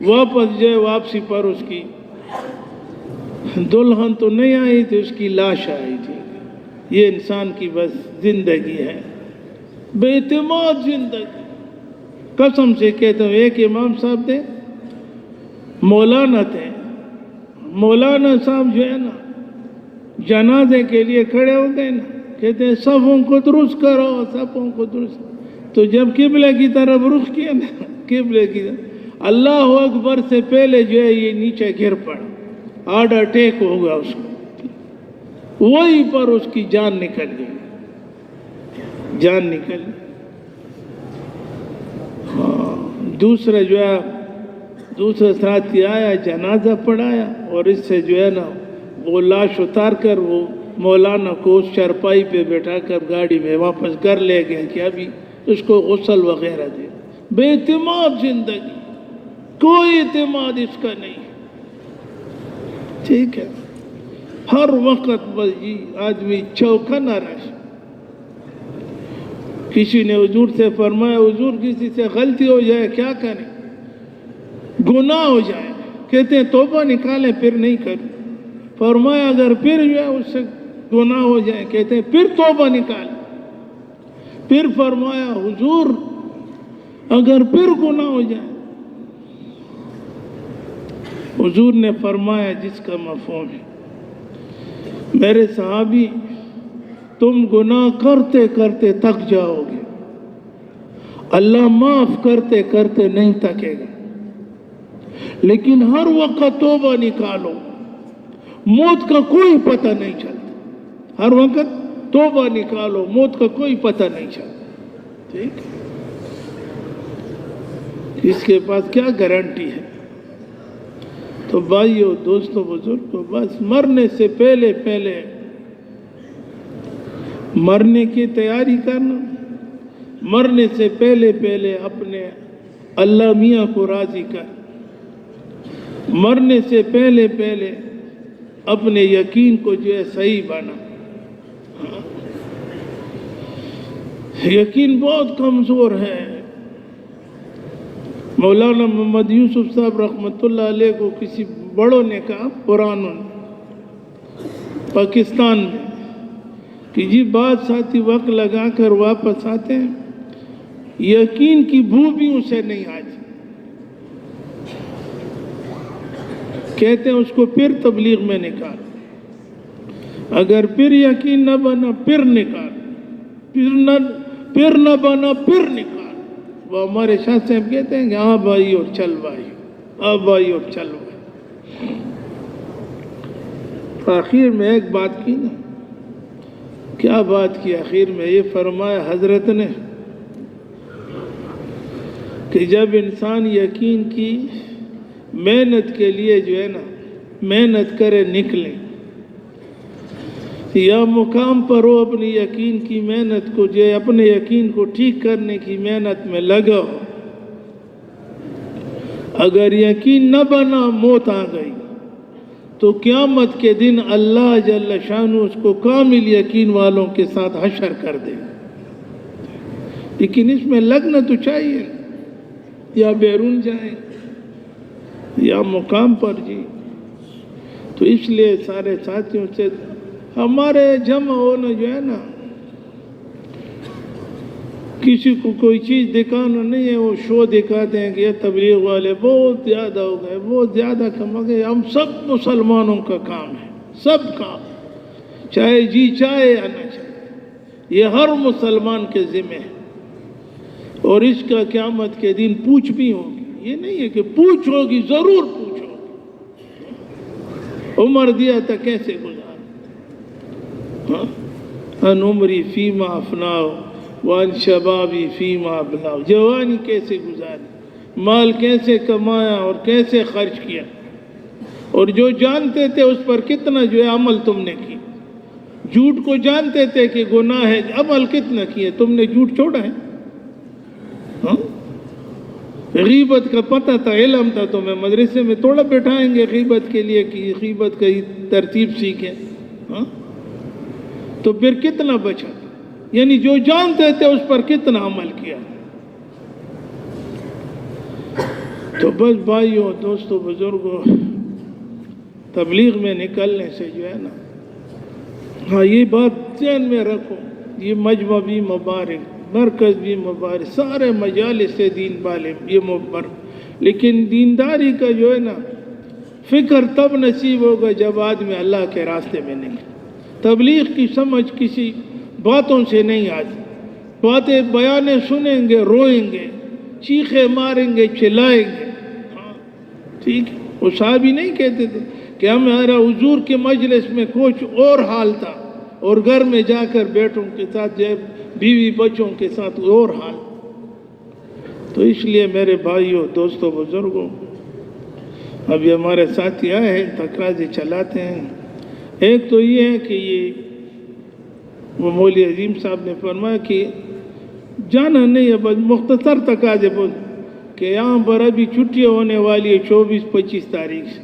واپس جو ہے واپسی پر اس کی دلہن تو نہیں آئی تھی، اس کی لاش آئی تھی. یہ انسان کی بس زندگی ہے، بے اعتماد زندگی. قسم سے کہتا ہوں، ایک امام صاحب تھے، مولانا تھے. مولانا صاحب جو ہے نا جنازے کے لیے کھڑے ہو گئے نا، کہتے ہیں صفوں کو درست کرو، صفوں کو درست. تو جب قبلے کی طرف رخ کیا نا، قبلے کی طرف، اللہ اکبر سے پہلے جو ہے یہ نیچے گر پڑا. ہارٹ اٹیک ہو گیا اس کو. وہی پر اس کی جان نکل گئی، جان نکل گئی. دوسرا جو ہے دوسرا ساتھی آیا، جنازہ پڑھایا، اور اس سے جو ہے نا وہ لاش اتار کر وہ مولانا کو اس چارپائی پہ بیٹھا کر گاڑی میں واپس گھر لے گئے کہ ابھی اس کو غسل وغیرہ دے. بے اعتماد زندگی، کوئی اعتماد اس کا نہیں. ٹھیک ہے. ہر وقت بس جی آدمی چوکا نہ رہے. کسی نے حضور سے فرمایا حضور کسی سے غلطی ہو جائے کیا کریں؟ گناہ ہو جائے، کہتے ہیں توبہ نکالیں پھر نہیں کریں. فرمایا اگر پھر جو ہے اس سے گناہ ہو جائے، کہتے ہیں پھر توبہ نکالیں. پھر فرمایا حضور اگر پھر گناہ ہو جائے. حضور نے فرمایا جس کا مفہوم ہے، میرے صحابی تم گناہ کرتے کرتے تک جاؤ گے، اللہ معاف کرتے کرتے نہیں تکے گا. لیکن ہر وقت توبہ نکالو، موت کا کوئی پتہ نہیں چلتا. ہر وقت توبہ نکالو، موت کا کوئی پتہ نہیں چلتا. ٹھیک ہے. اس کے پاس کیا گارنٹی ہے؟ تو بھائیو، دوستو، بزرگو، بس مرنے سے پہلے مرنے کی تیاری کرنا. مرنے سے پہلے اپنے اللہ میاں کو راضی کر. مرنے سے پہلے اپنے یقین کو جو ہے صحیح بنا. یقین بہت کمزور ہے. مولانا محمد یوسف صاحب رحمۃ اللہ علیہ کو کسی بڑوں نے کہا پرانوں نے پاکستان میں کہ جی بعض ساتھی وقت لگا کر واپس آتے ہیں، یقین کی بو بھی اسے نہیں آتی. کہتے ہیں اس کو پھر تبلیغ میں نکال. اگر پھر یقین نہ بنا پھر نکال، پھر نہ بنا پھر نکال. وہ ہمارے شاہ صاحب کہتے ہیں کہ ہاں بھائی اور چل بھائی، ہاں بھائی اور چل بھائی. آخر میں ایک بات کی نا، کیا بات کی؟ آخر میں یہ فرمایا حضرت نے کہ جب انسان یقین کی محنت کے لیے جو ہے نا محنت کرے، نکلے، یا مقام پر ہو اپنی یقین کی محنت کو جو ہے اپنے یقین کو ٹھیک کرنے کی محنت میں لگا ہو. اگر یقین نہ بنا، موت آ گئی، تو قیامت کے دن اللہ جل شانہ اس کو کامل یقین والوں کے ساتھ حشر کر دے. لیکن اس میں لگنا تو چاہیے، یا بیرون جائیں یا مقام پر جی. تو اس لیے سارے ساتھیوں سے ہمارے جمع ہونا جو ہے نا، کسی کو کوئی چیز دکھانا نہیں ہے. وہ شو دکھاتے ہیں کہ یہ تبلیغ والے بہت زیادہ ہو گئے، بہت زیادہ کم ہو گئے. ہم سب مسلمانوں کا کام ہے، سب کام، چاہے جی چاہے یا نہ چاہے، یہ ہر مسلمان کے ذمہ ہے. اور اس کا قیامت کے دن پوچھ بھی ہوگی. یہ نہیں ہے کہ پوچھ ہوگی، ضرور پوچھ ہوگی. عمر دیا تھا کیسے گزارا؟ ہاں؟ ان عمری فیما افناؤ وان شبابی فیما ابلاؤ، جوانی کیسے گزاری، مال کیسے کمایا اور کیسے خرچ کیا، اور جو جانتے تھے اس پر کتنا جو ہے عمل تم نے کی، جھوٹ کو جانتے تھے کہ گناہ ہے، عمل کتنا کیے تم نے، جھوٹ چھوڑا ہے؟ ہاں؟ غیبت کا پتہ تھا، علم تھا، تمہیں مدرسے میں تھوڑا بٹھائیں گے غیبت کے لیے کہ غیبت کا ترتیب سیکھیں؟ ہاں؟ تو پھر کتنا بچا، یعنی جو جانتے تھے اس پر کتنا عمل کیا۔ تو بس بھائیوں، دوستوں، بزرگوں، تبلیغ میں نکلنے سے جو ہے نا، ہاں یہ بات ذہن میں رکھو، یہ مجمع بھی مبارک، مرکز بھی مبارک، سارے مجالس سے دین والے یہ مبارک، لیکن دینداری کا جو ہے نا فکر تب نصیب ہوگا جب آدمی اللہ کے راستے میں نہیں۔ تبلیغ کی سمجھ کسی باتوں سے نہیں آتی، باتیں بیانیں سنیں گے روئیں گے، چیخے ماریں گے چلائیں گے، ہاں ٹھیک ہے۔ وہ صحابی نہیں کہتے تھے کہ ہمارا حضور کے مجلس میں کچھ اور حال تھا اور گھر میں جا کر بیٹوں کے ساتھ بیوی بچوں کے ساتھ اور حال۔ تو اس لیے میرے بھائیوں، دوستوں، بزرگوں، ابھی ہمارے ساتھی آئے ہیں تقاضے چلاتے ہیں۔ ایک تو یہ ہے کہ یہ وہ مولوی عظیم صاحب نے فرمایا کہ جانا نہیں ہے، بس مختصر تقاضے بول کہ یہاں پر ابھی چھٹیاں ہونے والی ہے 24-25 تاریخ سے،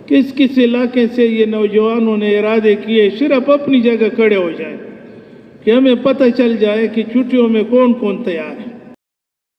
کس کس علاقے سے یہ نوجوانوں نے ارادے کیے صرف اپنی جگہ کھڑے ہو جائیں کہ ہمیں پتہ چل جائے کہ چھٹیوں میں کون کون تیار ہے۔